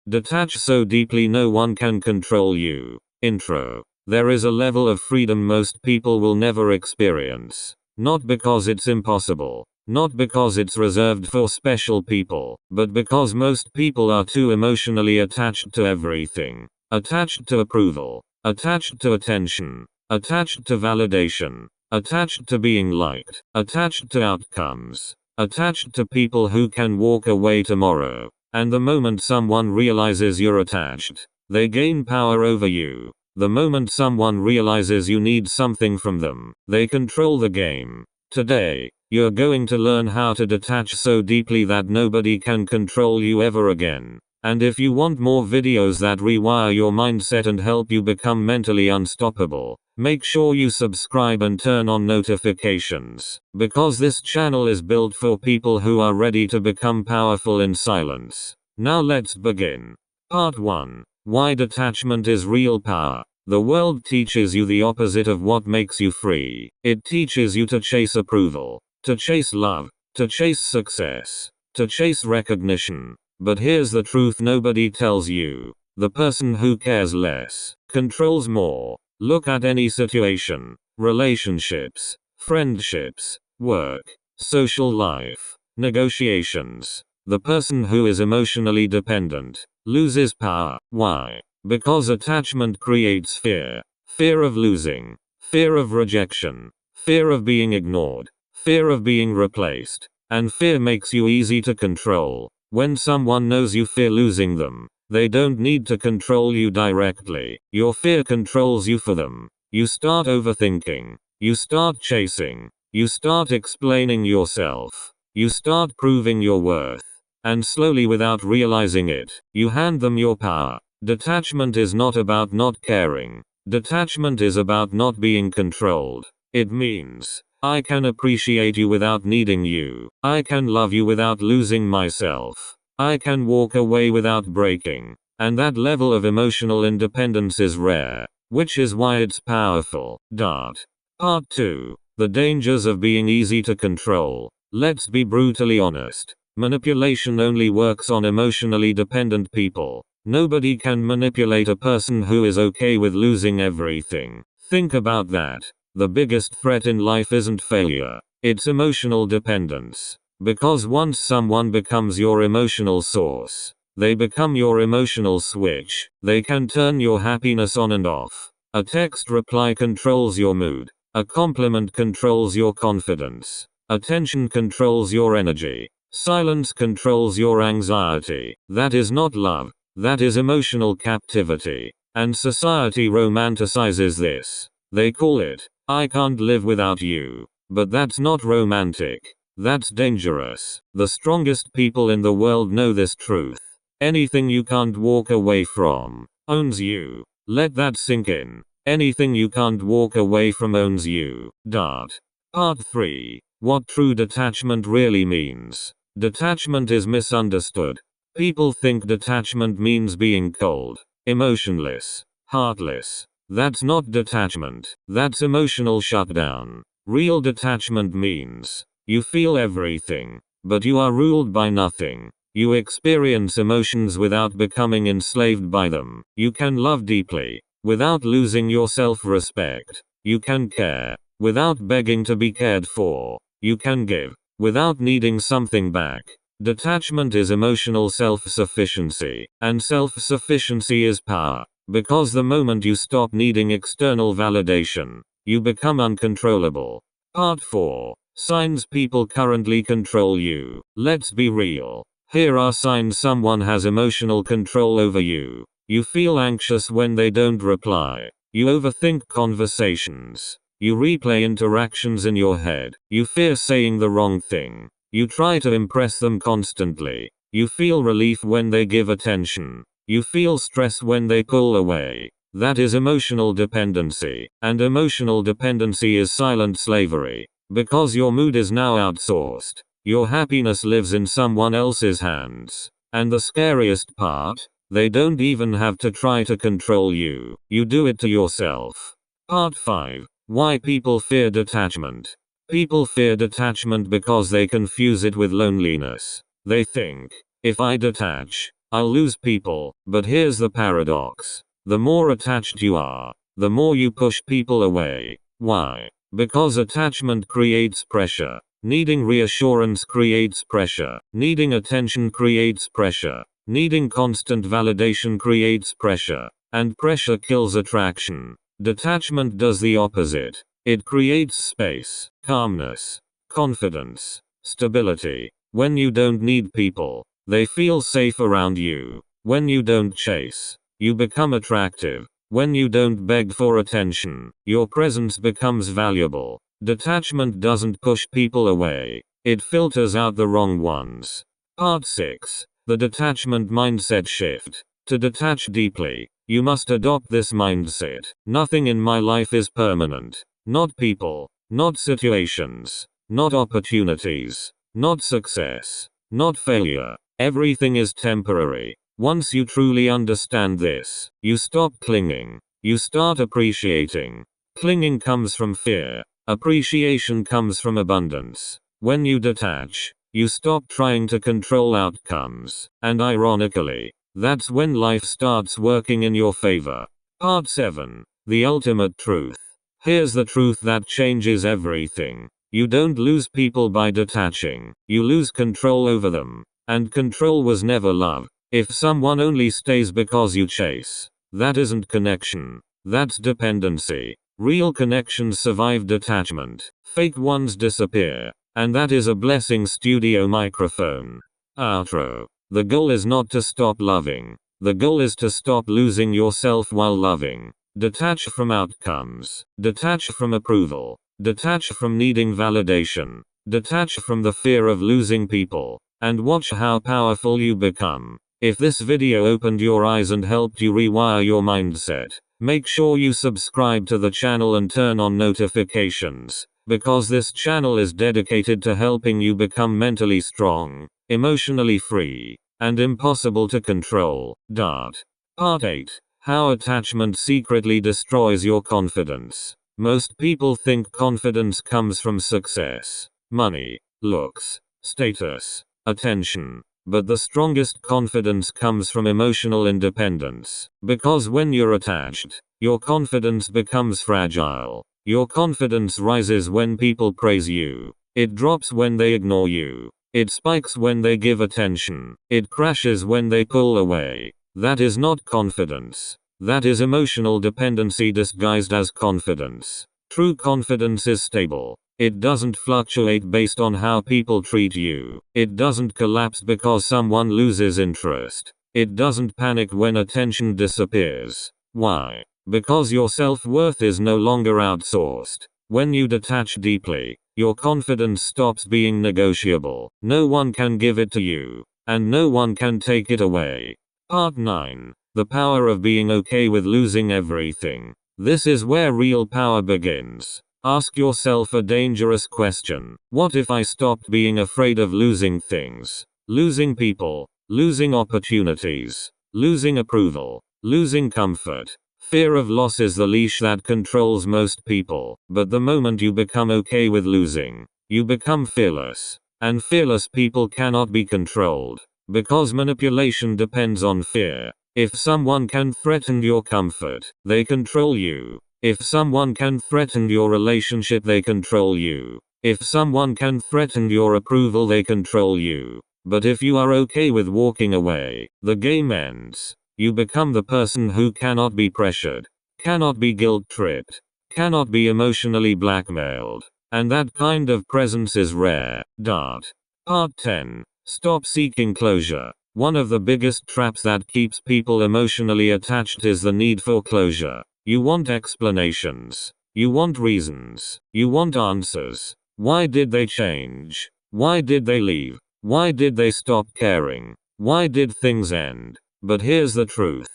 Detach so deeply no one can control you. Intro. There is a level of freedom most people will never experience. Not because it's impossible. Not because it's reserved for special people, but because most people are too emotionally attached to everything. Attached to approval. Attached to attention. Attached to validation. Attached to being liked. Attached to outcomes. Attached to people who can walk away tomorrow. And the moment someone realizes you're attached, they gain power over you. The moment someone realizes you need something from them, they control the game. Today, you're going to learn how to detach so deeply that nobody can control you ever again. And if you want more videos that rewire your mindset and help you become mentally unstoppable, make sure you subscribe and turn on notifications, because this channel is built for people who are ready to become powerful in silence. Now let's begin. Part 1. Why detachment is real power. The world teaches you the opposite of what makes you free. It teaches you to chase approval, to chase love, to chase success, to chase recognition. But here's the truth nobody tells you. The person who cares less controls more. Look at any situation, relationships, friendships, work, social life, negotiations. The person who is emotionally dependent loses power. Why? Because attachment creates fear. Fear of losing, fear of rejection, fear of being ignored, fear of being replaced, and fear makes you easy to control. When someone knows you fear losing them, they don't need to control you directly. Your fear controls you for them. You start overthinking. You start chasing. You start explaining yourself. You start proving your worth. And slowly, without realizing it, you hand them your power. Detachment is not about not caring. Detachment is about not being controlled. It means, I can appreciate you without needing you. I can love you without losing myself. I can walk away without breaking. And that level of emotional independence is rare, which is why it's powerful. Part 2. The dangers of being easy to control. Let's be brutally honest. Manipulation only works on emotionally dependent people. Nobody can manipulate a person who is okay with losing everything. Think about that. The biggest threat in life isn't failure, it's emotional dependence. Because once someone becomes your emotional source, they become your emotional switch. They can turn your happiness on and off. A text reply controls your mood. A compliment controls your confidence. Attention controls your energy. Silence controls your anxiety. That is not love. That is emotional captivity. And society romanticizes this. They call it, I can't live without you. But that's not romantic. That's dangerous. The strongest people in the world know this truth. Anything you can't walk away from owns you. Let that sink in. Anything you can't walk away from owns you. Part 3. What true detachment really means. Detachment is misunderstood. People think detachment means being cold, emotionless, heartless. That's not detachment. That's emotional shutdown. Real detachment means you feel everything, but you are ruled by nothing. You experience emotions without becoming enslaved by them. You can love deeply, without losing your self-respect. You can care, without begging to be cared for. You can give, without needing something back. Detachment is emotional self-sufficiency, and self-sufficiency is power. Because the moment you stop needing external validation, you become uncontrollable. Part 4. Signs people currently control you. Let's be real. Here are signs someone has emotional control over you. You feel anxious when they don't reply. You overthink conversations. You replay interactions in your head. You fear saying the wrong thing. You try to impress them constantly. You feel relief when they give attention. You feel stress when they pull away. That is emotional dependency. And emotional dependency is silent slavery. Because your mood is now outsourced. Your happiness lives in someone else's hands. And the scariest part, they don't even have to try to control you. You do it to yourself. Part 5. Why people fear detachment. People fear detachment because they confuse it with loneliness. They think, if I detach, I'll lose people. But here's the paradox. The more attached you are, the more you push people away. Why? Because attachment creates pressure. Needing reassurance creates pressure. Needing attention creates pressure. Needing constant validation creates pressure. And pressure kills attraction. Detachment does the opposite. It creates space, calmness, confidence, stability. When you don't need people, they feel safe around you. When you don't chase, you become attractive. When you don't beg for attention, your presence becomes valuable. Detachment doesn't push people away. It filters out the wrong ones. Part 6. The detachment mindset shift. To detach deeply, you must adopt this mindset. Nothing in my life is permanent. Not people, not situations, not opportunities, not success, not failure. Everything is temporary. Once you truly understand this, you stop clinging. You start appreciating. Clinging comes from fear. Appreciation comes from abundance. When you detach, you stop trying to control outcomes. And ironically, that's when life starts working in your favor. Part 7. The ultimate truth. Here's the truth that changes everything. You don't lose people by detaching. You lose control over them. And control was never love. If someone only stays because you chase, that isn't connection. That's dependency. Real connections survive detachment. Fake ones disappear. And that is a blessing. Studio microphone. Outro. The goal is not to stop loving. The goal is to stop losing yourself while loving. Detach from outcomes. Detach from approval. Detach from needing validation. Detach from the fear of losing people. And watch how powerful you become. If this video opened your eyes and helped you rewire your mindset, make sure you subscribe to the channel and turn on notifications, because this channel is dedicated to helping you become mentally strong, emotionally free, and impossible to control. Part 8. How attachment secretly destroys your confidence. Most people think confidence comes from success, money, looks, status, attention. But the strongest confidence comes from emotional independence. Because when you're attached, your confidence becomes fragile. Your confidence rises when people praise you. It drops when they ignore you. It spikes when they give attention. It crashes when they pull away. That is not confidence. That is emotional dependency disguised as confidence. True confidence is stable. It doesn't fluctuate based on how people treat you. It doesn't collapse because someone loses interest. It doesn't panic when attention disappears. Why? Because your self-worth is no longer outsourced. When you detach deeply, your confidence stops being negotiable. No one can give it to you, and no one can take it away. Part 9. The power of being okay with losing everything. This is where real power begins. Ask yourself a dangerous question. What if I stopped being afraid of losing things? Losing people, losing opportunities, losing approval, losing comfort. Fear of loss is the leash that controls most people. But the moment you become okay with losing, you become fearless. And fearless people cannot be controlled. Because manipulation depends on fear. If someone can threaten your comfort, they control you. If someone can threaten your relationship, they control you. If someone can threaten your approval, they control you. But if you are okay with walking away, the game ends. You become the person who cannot be pressured, cannot be guilt-tripped, cannot be emotionally blackmailed. And that kind of presence is rare. Part 10. Stop seeking closure. One of the biggest traps that keeps people emotionally attached is the need for closure. You want explanations. You want reasons. You want answers. Why did they change? Why did they leave? Why did they stop caring? Why did things end? But here's the truth.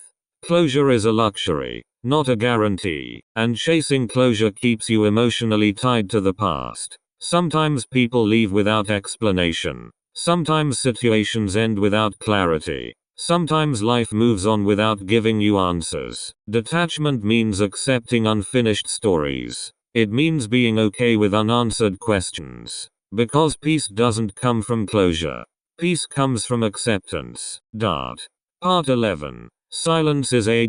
Closure is a luxury, not a guarantee. And chasing closure keeps you emotionally tied to the past. Sometimes people leave without explanation. Sometimes situations end without clarity. Sometimes life moves on without giving you answers. Detachment means accepting unfinished stories. It means being okay with unanswered questions. Because peace doesn't come from closure. Peace comes from acceptance. Part 11. Silence is a